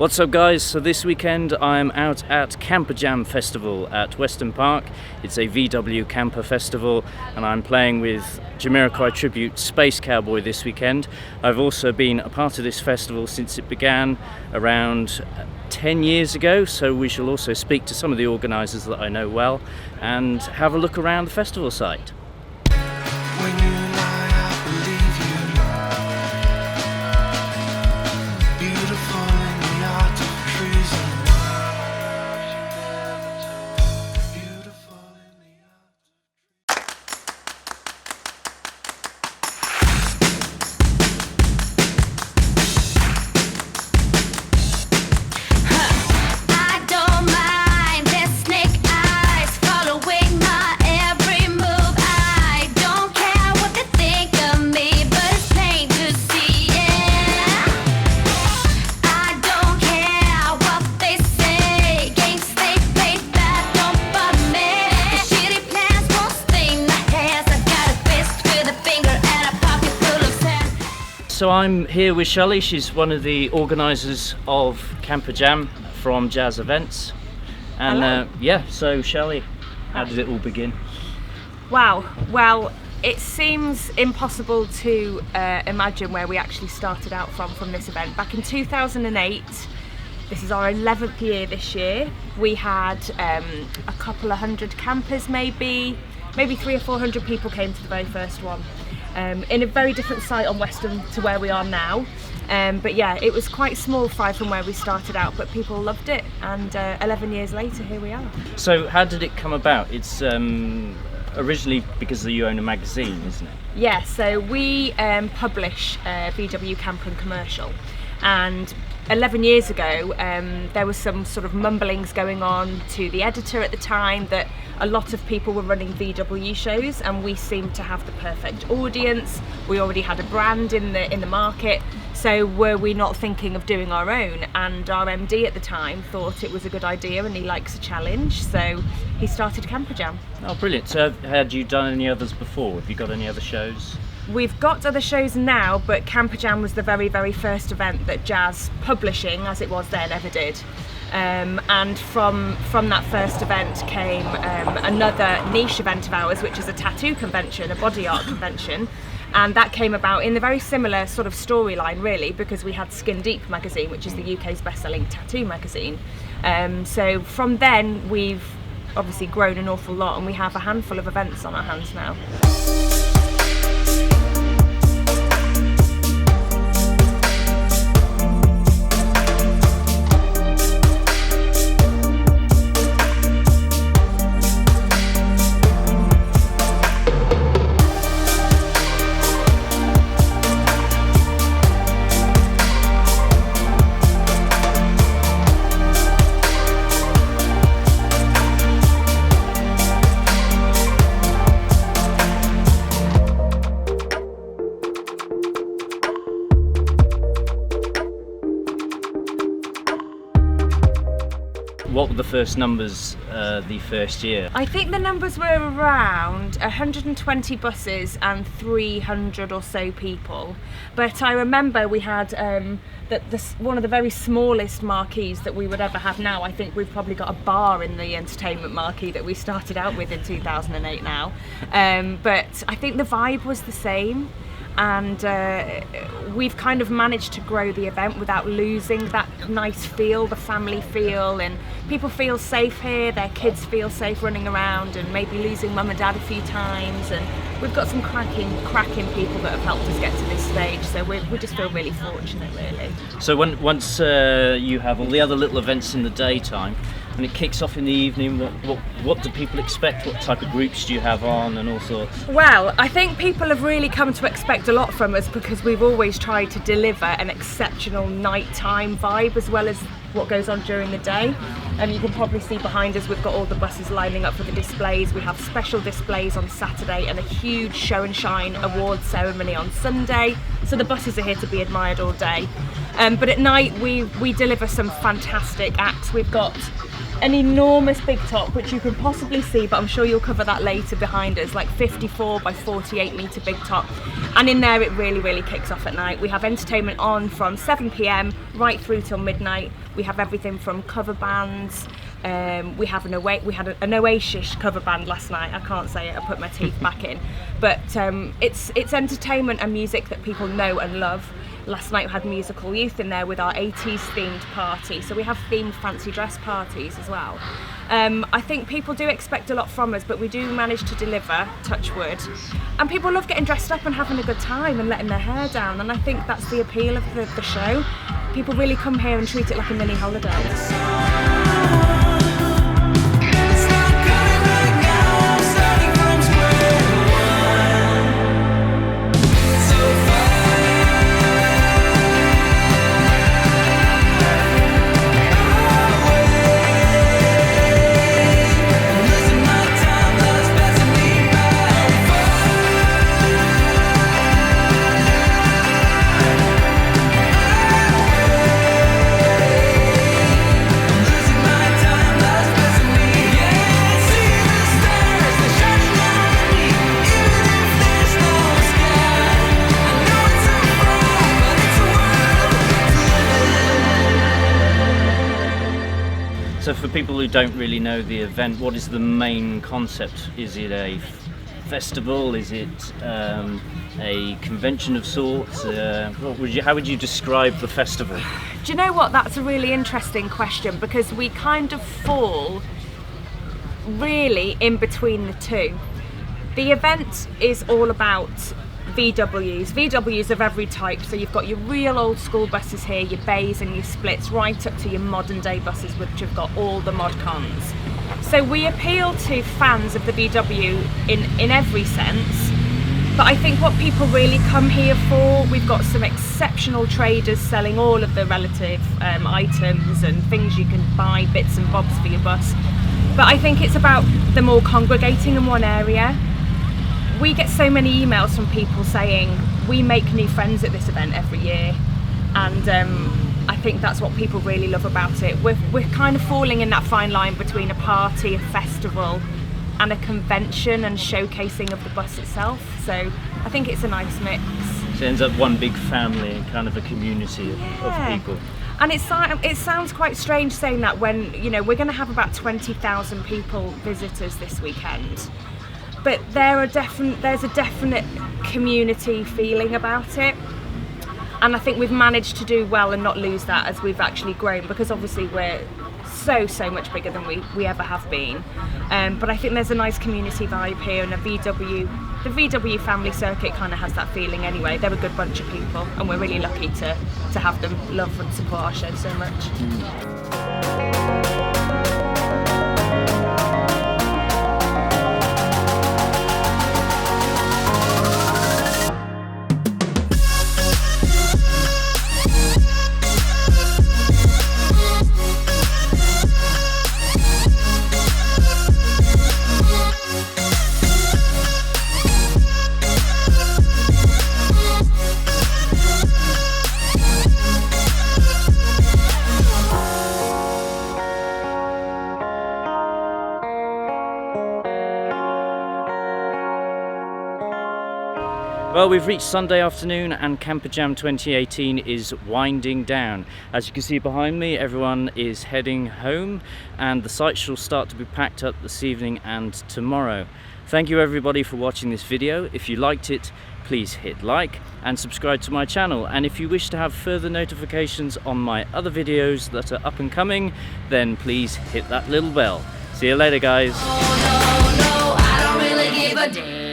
What's up guys, so this weekend I'm out at Camper Jam Festival at Weston Park. It's a VW camper festival and I'm playing with Jamiroquai tribute Space Cowboy this weekend. I've also been a part of this festival since it began around 10 years ago, so we shall also speak to some of the organisers that I know well and have a look around the festival site. So I'm here with Shelley. She's one of the organisers of Camper Jam from Jazz Events. And so Shelley, how did it all begin? Wow, well, it seems impossible to imagine where we actually started out from this event. Back in 2008, this is our 11th year this year, we had a couple of hundred campers maybe 300 or 400 people came to the very first one. In a very different site on Weston to where we are now, but yeah, it was quite small fry from where we started out, but people loved it, and 11 years later here we are. So how did it come about? It's originally because you own a magazine, isn't it? Yeah, so we publish VW Camper and Commercial, and 11 years ago there was some sort of mumblings going on to the editor at the time that a lot of people were running VW shows and we seemed to have the perfect audience. We already had a brand in the market, so were we not thinking of doing our own? And our MD at the time thought it was a good idea and he likes a challenge, so he started Camper Jam. Oh brilliant. So had you done any others before? Have you got any other shows? We've got other shows now, but Camper Jam was the very, very first event that Jazz Publishing, as it was then, ever did. And from that first event came another niche event of ours, which is a tattoo convention, a body art convention. And that came about in the very similar sort of storyline, really, because we had Skin Deep magazine, which is the UK's best-selling tattoo magazine. So from then, we've obviously grown an awful lot, and we have a handful of events on our hands now. What were the first numbers the first year? I think the numbers were around 120 buses and 300 or so people. But I remember we had one of the very smallest marquees that we would ever have now. I think we've probably got a bar in the entertainment marquee that we started out with in 2008 now. But I think the vibe was the same. And we've kind of managed to grow the event without losing that nice feel, the family feel, and people feel safe here, their kids feel safe running around, and maybe losing mum and dad a few times, and we've got some cracking people that have helped us get to this stage, so we just feel really fortunate, really. So once you have all the other little events in the daytime, and it kicks off in the evening, what do people expect? What type of groups do you have on and all sorts? Well, I think people have really come to expect a lot from us because we've always tried to deliver an exceptional nighttime vibe as well as what goes on during the day. And you can probably see behind us we've got all the buses lining up for the displays. We have special displays on Saturday and a huge show and shine awards ceremony on Sunday. So the buses are here to be admired all day. But at night we deliver some fantastic acts. We've got an enormous big top, which you can possibly see, but I'm sure you'll cover that later behind us, like 54 by 48 metre big top. And in there it really kicks off at night. We have entertainment on from 7 p.m. right through till midnight. We have everything from cover bands. We had an Oasis cover band last night. I can't say it, I put my teeth back in. But it's entertainment and music that people know and love. Last night we had musical youth in there with our 80s themed party, so we have themed fancy dress parties as well. I think people do expect a lot from us, but we do manage to deliver, touch wood. And people love getting dressed up and having a good time and letting their hair down, and I think that's the appeal of the show. People really come here and treat it like a mini holiday. So for people who don't really know the event, what is the main concept? Is it a festival? Is it a convention of sorts? How would you describe the festival? Do you know what? That's a really interesting question, because we kind of fall really in between the two. The event is all about VWs of every type, so you've got your real old school buses here, your bays and your splits, right up to your modern day buses which have got all the mod cons. So we appeal to fans of the VW in every sense, but I think what people really come here for, we've got some exceptional traders selling all of the relative items and things you can buy, bits and bobs for your bus, but I think it's about them all congregating in one area. We get so many emails from people saying we make new friends at this event every year, and I think that's what people really love about it. We're kind of falling in that fine line between a party, a festival, and a convention and showcasing of the bus itself. So I think it's a nice mix. So it ends up one big family and kind of a community of people. And it sounds quite strange saying that when, you know, we're going to have about 20,000 people, visitors this weekend. But there's a definite community feeling about it, and I think we've managed to do well and not lose that as we've actually grown, because obviously we're so much bigger than we ever have been. But I think there's a nice community vibe here, and the VW family circuit kind of has that feeling anyway. They're a good bunch of people, and we're really lucky to have them love and support our show so much. Well, we've reached Sunday afternoon and Camper Jam 2018 is winding down. As you can see behind me, everyone is heading home, and the sites shall start to be packed up this evening and tomorrow. Thank you everybody for watching this video. If you liked it, please hit like and subscribe to my channel, and if you wish to have further notifications on my other videos that are up and coming, then please hit that little bell. See you later, guys. Oh, no, I don't really give a damn.